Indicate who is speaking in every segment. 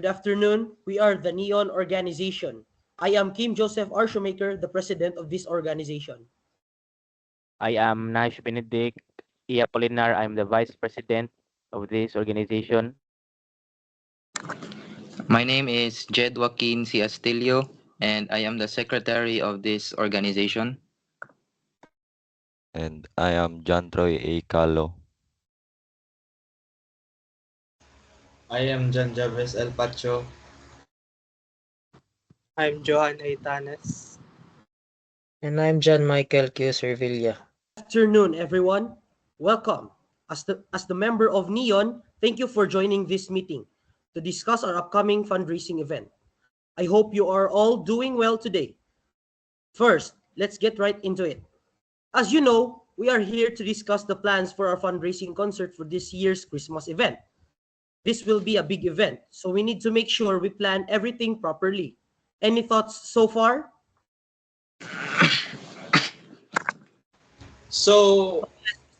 Speaker 1: Good afternoon. We are the Neon Organization. I am Kim Joseph R. Shoemaker, the president of this organization.
Speaker 2: I am Nash Benedict E. Apolinar. I'm the vice president of this organization.
Speaker 3: My name is Jed Joaquin C. Astilio, and I am the secretary of this organization.
Speaker 4: And I am John Troy A. Calo.
Speaker 5: I am John Jabez El Pacho.
Speaker 6: I'm Johan Aitanes.
Speaker 7: And I'm John Michael Q. Servilla.
Speaker 1: Afternoon, everyone. Welcome. As the member of Neon, thank you for joining this meeting to discuss our upcoming fundraising event. I hope you are all doing well today. First, let's get right into it. As you know, we are here to discuss the plans for our fundraising concert for this year's Christmas event. This will be a big event, so we need to make sure we plan everything properly. Any thoughts so far?
Speaker 5: So,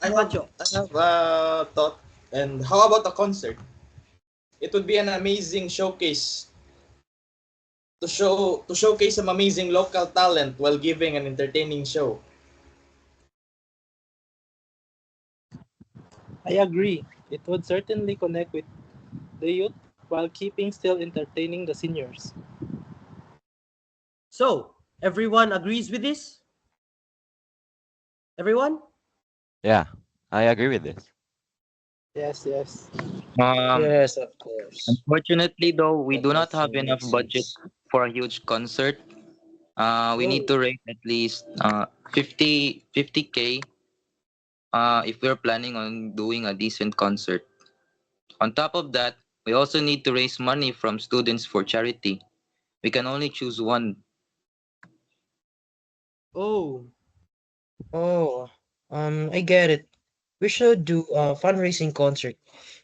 Speaker 5: I have,
Speaker 1: Pacho.
Speaker 5: I have a thought. And how about a concert? It would be an amazing showcase to showcase some amazing local talent while giving an entertaining show.
Speaker 6: I agree. It would certainly connect with the youth while keeping still entertaining the seniors.
Speaker 1: So, everyone agrees with this? Everyone?
Speaker 4: Yeah, I agree with this.
Speaker 6: Yes.
Speaker 7: Yes, of course.
Speaker 3: Unfortunately, though, we do not have
Speaker 7: Everything
Speaker 3: enough
Speaker 7: makes
Speaker 3: budget
Speaker 7: sense.
Speaker 3: for a huge concert. We need
Speaker 1: Oh.
Speaker 3: to raise at least 50K if we're planning on doing a decent concert. On top of that, we also need to raise money from students for charity. We can only choose one.
Speaker 1: Oh.
Speaker 7: Oh, I get it. We should do a fundraising concert.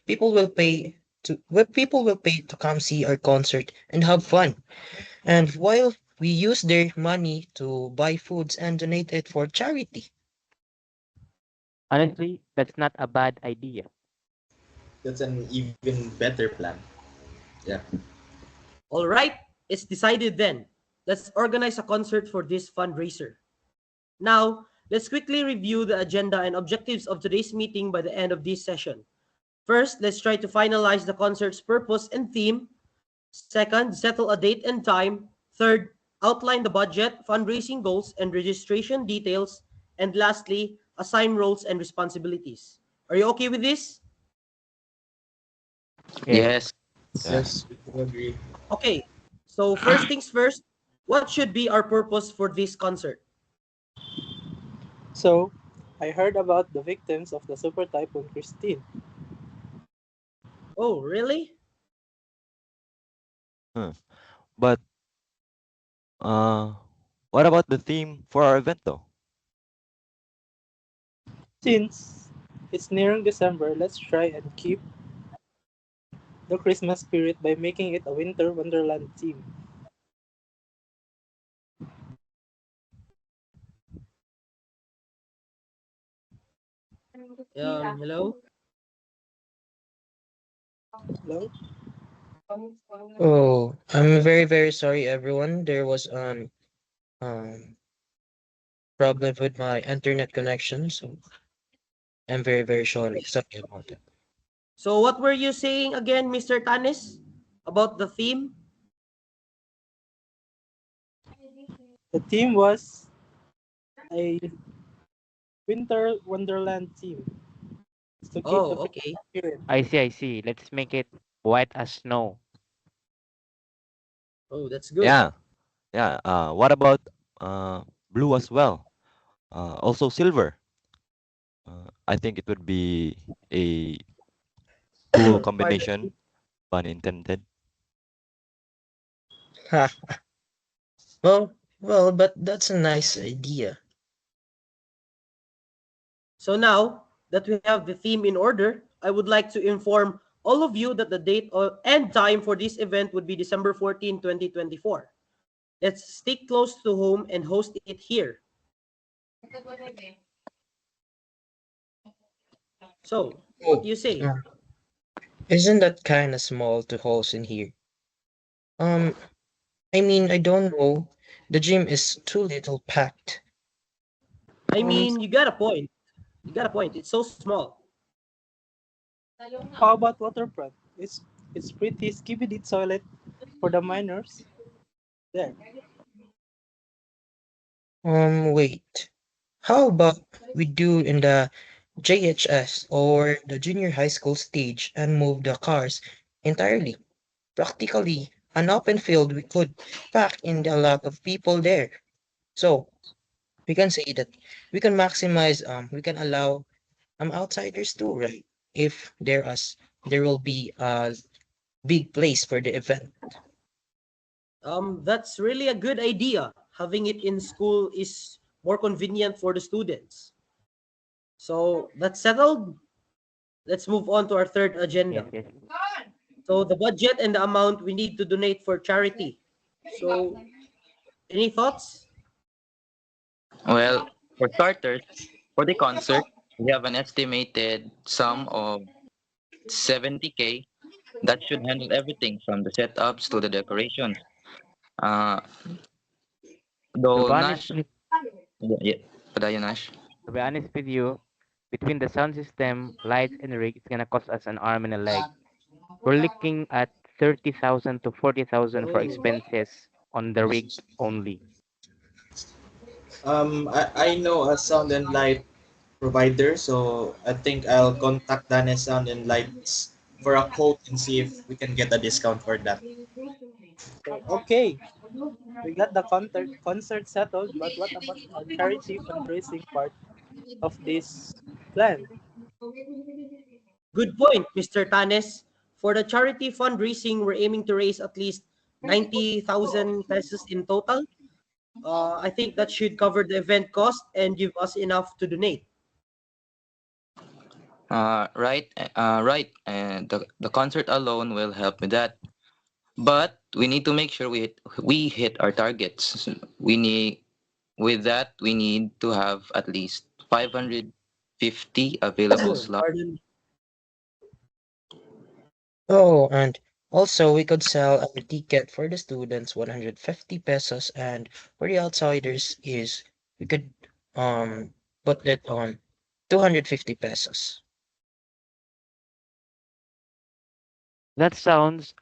Speaker 7: People will pay to come see our concert and have fun. And while we use their money to buy foods and donate it for charity.
Speaker 2: Honestly, that's not a bad idea.
Speaker 5: That's an even better plan. Yeah.
Speaker 1: All right, it's decided then. Let's organize a concert for this fundraiser. Now, let's quickly review the agenda and objectives of today's meeting by the end of this session. First, let's try to finalize the concert's purpose and theme. Second, settle a date and time. Third, outline the budget, fundraising goals, and registration details. And lastly, assign roles and responsibilities. Are you okay with this?
Speaker 2: Yes.
Speaker 3: Yes.
Speaker 4: Yeah.
Speaker 5: Yes, we do agree.
Speaker 1: Okay, so first things first, what should be our purpose for this concert?
Speaker 6: So, I heard about the victims of the Super Typhoon Christine.
Speaker 1: Oh, really?
Speaker 4: But uh, what about the theme for our event though?
Speaker 6: Since it's nearing December, let's try and keep the Christmas spirit by making it a winter wonderland theme.
Speaker 1: Hello?
Speaker 6: Hello?
Speaker 7: Oh, I'm very, very sorry, everyone. There was um problem with my internet connection, so I'm very, very sorry about that.
Speaker 1: So what were you saying again, Mr. Tanis, about the theme?
Speaker 6: The theme was a winter wonderland theme. It's to keep the
Speaker 1: Oh,
Speaker 6: Christmas
Speaker 1: okay.
Speaker 6: spirit.
Speaker 2: I see. Let's make it white as snow.
Speaker 1: Oh, that's good.
Speaker 4: Yeah, yeah. What about blue as well? Also silver. I think it would be a cool
Speaker 1: Pardon
Speaker 4: combination,
Speaker 1: me.
Speaker 4: pun intended.
Speaker 7: Ha. Well, but that's a nice idea.
Speaker 1: So now that we have the theme in order, I would like to inform all of you that the date and time for this event would be December 14, 2024. Let's stick close to home and host it here. So, what
Speaker 7: Oh,
Speaker 1: do you say?
Speaker 7: isn't that kind of small to host in here? Um, I mean, I don't know. The gym is too little packed.
Speaker 1: I
Speaker 6: Um,
Speaker 1: mean, you got a point. You got a point. It's so small.
Speaker 6: how about waterfront? It's pretty skibidi toilet for the minors. There.
Speaker 7: Wait. How about we do in the JHS or the junior high school stage and move the cars entirely? Practically an open field we could pack in a lot of people there. So we can say that we can maximize we can allow outsiders too, right? If there will be a big place for the event.
Speaker 1: That's really a good idea. Having it in school is more convenient for the students. So that's settled. Let's move on to our third agenda.
Speaker 2: Yes, yes.
Speaker 1: So the budget and the amount we need to donate for charity. So any thoughts?
Speaker 3: Well, for starters, for the concert, we have an estimated sum of 70K that should handle everything from the setups to the decorations. Uh,
Speaker 2: To
Speaker 3: though
Speaker 2: be honest,
Speaker 3: Nash, yeah, Padayon Nash.
Speaker 2: to be honest with you, between the sound system, lights, and rig, it's gonna cost us an arm and a leg. We're looking at 30,000 to 40,000 for
Speaker 1: Oh,
Speaker 2: expenses on the rig only.
Speaker 5: I know a sound and light provider, so I think I'll contact Dane Sound and Lights for a quote and see if we can get a discount for that.
Speaker 6: So okay, we got the concert settled, but what about our charity fundraising part of this plan?
Speaker 1: good point, Mr. Tanes. For the charity fundraising, we're aiming to raise at least 90,000 pesos in total. I think that should cover the event cost and give us enough to donate.
Speaker 3: Right. And the concert alone will help with that. But we need to make sure we hit our targets. We need With that we need to have at least 550 available slots.
Speaker 1: Pardon.
Speaker 7: Oh, and also we could sell a ticket for the students 150 pesos and for the outsiders is we could um put it on 250 pesos.
Speaker 2: That sounds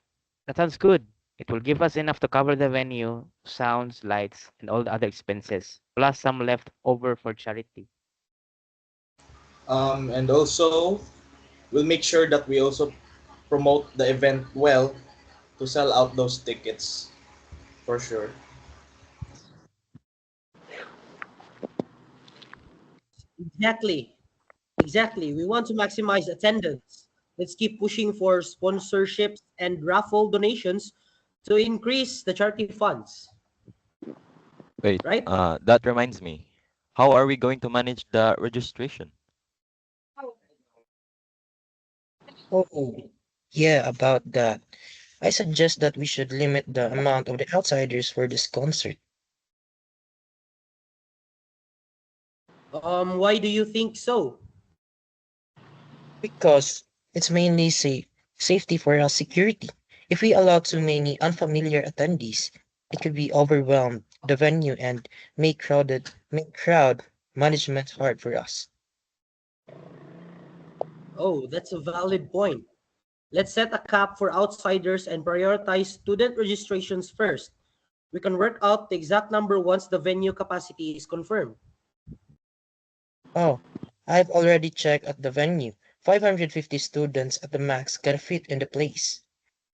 Speaker 2: that sounds good. It will give us enough to cover the venue, sounds, lights, and all the other expenses, plus some left over for charity.
Speaker 5: And also, we'll make sure that we also promote the event well to sell out those tickets for sure.
Speaker 1: Exactly. Exactly. We want to maximize attendance. Let's keep pushing for sponsorships and raffle donations to increase the charity funds,
Speaker 4: Wait,
Speaker 1: right?
Speaker 4: that reminds me. How are we going to manage the registration?
Speaker 7: Oh, yeah, about that. I suggest that we should limit the amount of the outsiders for this concert
Speaker 1: Why do you think so?
Speaker 7: because it's mainly safety for our security. If we allow too many unfamiliar attendees, it could be overwhelmed the venue and make crowd management hard for us.
Speaker 1: Oh, that's a valid point. Let's set a cap for outsiders and prioritize student registrations first. We can work out the exact number once the venue capacity is confirmed.
Speaker 7: Oh, I've already checked at the venue. 550 students at the max can fit in the place.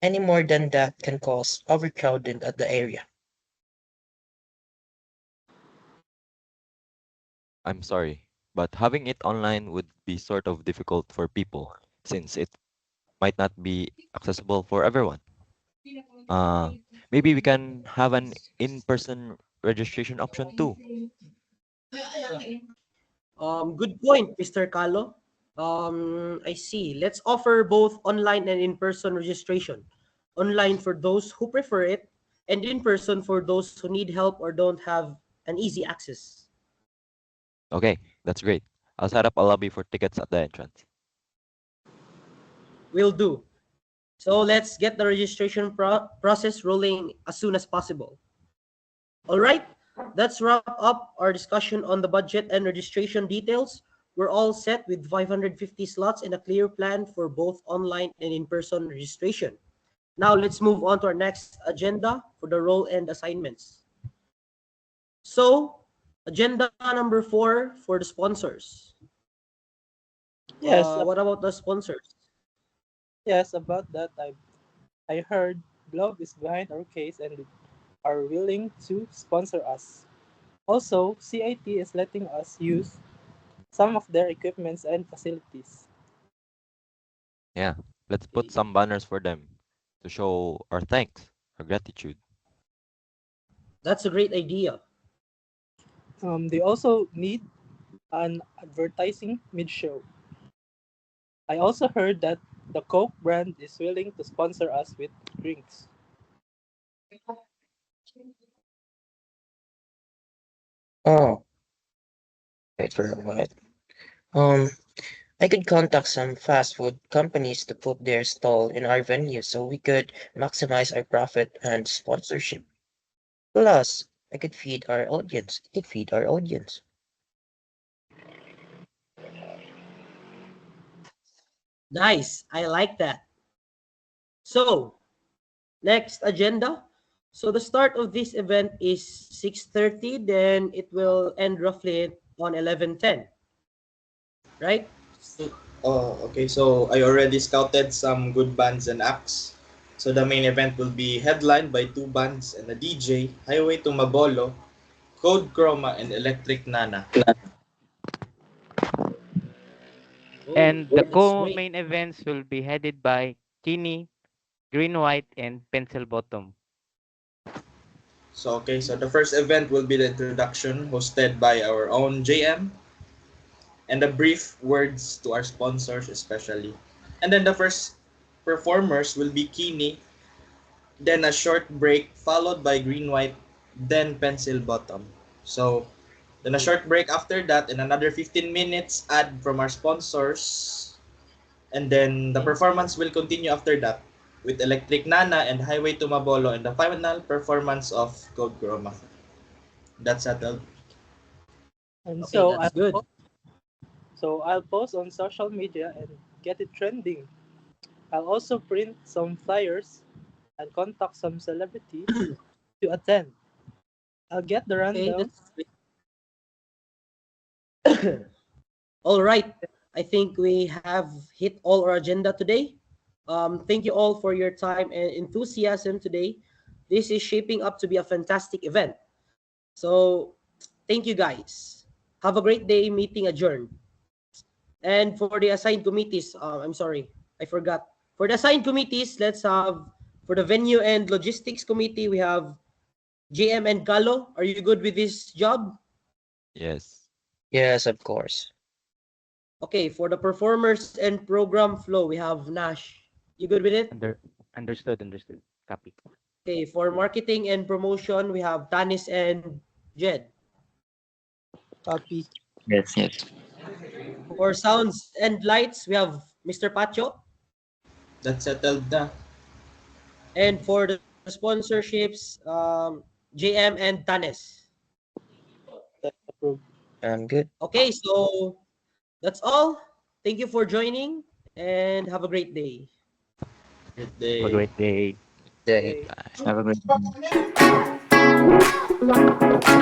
Speaker 7: Any more than that can cause overcrowding at the area.
Speaker 4: I'm sorry, but having it online would be sort of difficult for people since it might not be accessible for everyone. Uh, Maybe we can have an in-person registration option too.
Speaker 1: Good point, Mr. Calo. I see. Let's offer both online and in-person registration. Online for those who prefer it, and in person for those who need help or don't have an easy access.
Speaker 4: Okay, that's great. I'll set up a lobby for tickets at the entrance.
Speaker 1: Will do. So let's get the registration process rolling as soon as possible. All right, let's wrap up our discussion on the budget and registration details. We're all set with 550 slots and a clear plan for both online and in-person registration. Now let's move on to our next agenda for the role and assignments. So, agenda number 4 for the sponsors.
Speaker 6: Yes,
Speaker 1: What about the sponsors?
Speaker 6: yes, about that, I heard Globe is behind our case and are willing to sponsor us. Also, CIT is letting us use some of their equipments and facilities.
Speaker 4: Yeah, let's put some banners for them to show our thanks, our gratitude.
Speaker 1: That's a great idea.
Speaker 6: They also need an advertising mid-show. I also heard that the Coke brand is willing to sponsor us with drinks.
Speaker 7: Oh, wait for a minute. Um, I could contact some fast food companies to put their stall in our venue so we could maximize our profit and sponsorship. Plus, I could feed our audience. It could feed our audience.
Speaker 1: Nice. I like that. So, next agenda. So the start of this event is 6:30, then it will end roughly on 11:10, right?
Speaker 5: Oh, okay. So I already scouted some good bands and acts. So the main event will be headlined by two bands and a DJ, Highway to Mabolo, Code Chroma, and Electric Nana.
Speaker 2: And the
Speaker 1: That's great.
Speaker 2: co-main events will be headed by Kini, Green White, and Pencil Bottom.
Speaker 5: So okay, so the first event will be the introduction hosted by our own JM and the brief words to our sponsors especially. And then the first performers will be Kini, then a short break followed by Green White, then Pencil Bottom. So then a short break after that and another 15 minutes ad from our sponsors. And then the performance will continue after that with Electric Nana and Highway to Mabolo and the final performance of Code Chroma. That's settled.
Speaker 6: And
Speaker 1: Okay, that's good.
Speaker 6: I'll post on social media and get it trending. I'll also print some flyers and contact some celebrities to attend. I'll get the
Speaker 1: Okay,
Speaker 6: rundown.
Speaker 1: that's great. All right. I think we have hit all our agenda today. Thank you all for your time and enthusiasm today. This is shaping up to be a fantastic event. So, thank you guys. Have a great day. Meeting adjourned. And for the assigned committees, I'm sorry, I forgot. For the assigned committees, let's have for the venue and logistics committee, we have JM and Galo. Are you good with this job?
Speaker 4: Yes.
Speaker 7: Yes, of course.
Speaker 1: Okay, for the performers and program flow, we have Nash. You good with it?
Speaker 2: Understood. Copy.
Speaker 1: Okay, for marketing and promotion, we have Tanis and Jed.
Speaker 6: Copy.
Speaker 3: Yes, yes.
Speaker 1: For sounds and lights, we have Mr. Pacho.
Speaker 5: That's settled na.
Speaker 1: And for the sponsorships, JM and Tanis.
Speaker 6: That's approved.
Speaker 7: I'm good.
Speaker 1: Okay, so that's all. Thank you for joining and have a great day.
Speaker 5: Great
Speaker 2: Have
Speaker 5: day.
Speaker 2: a great day.
Speaker 7: Day.
Speaker 3: Have a great day.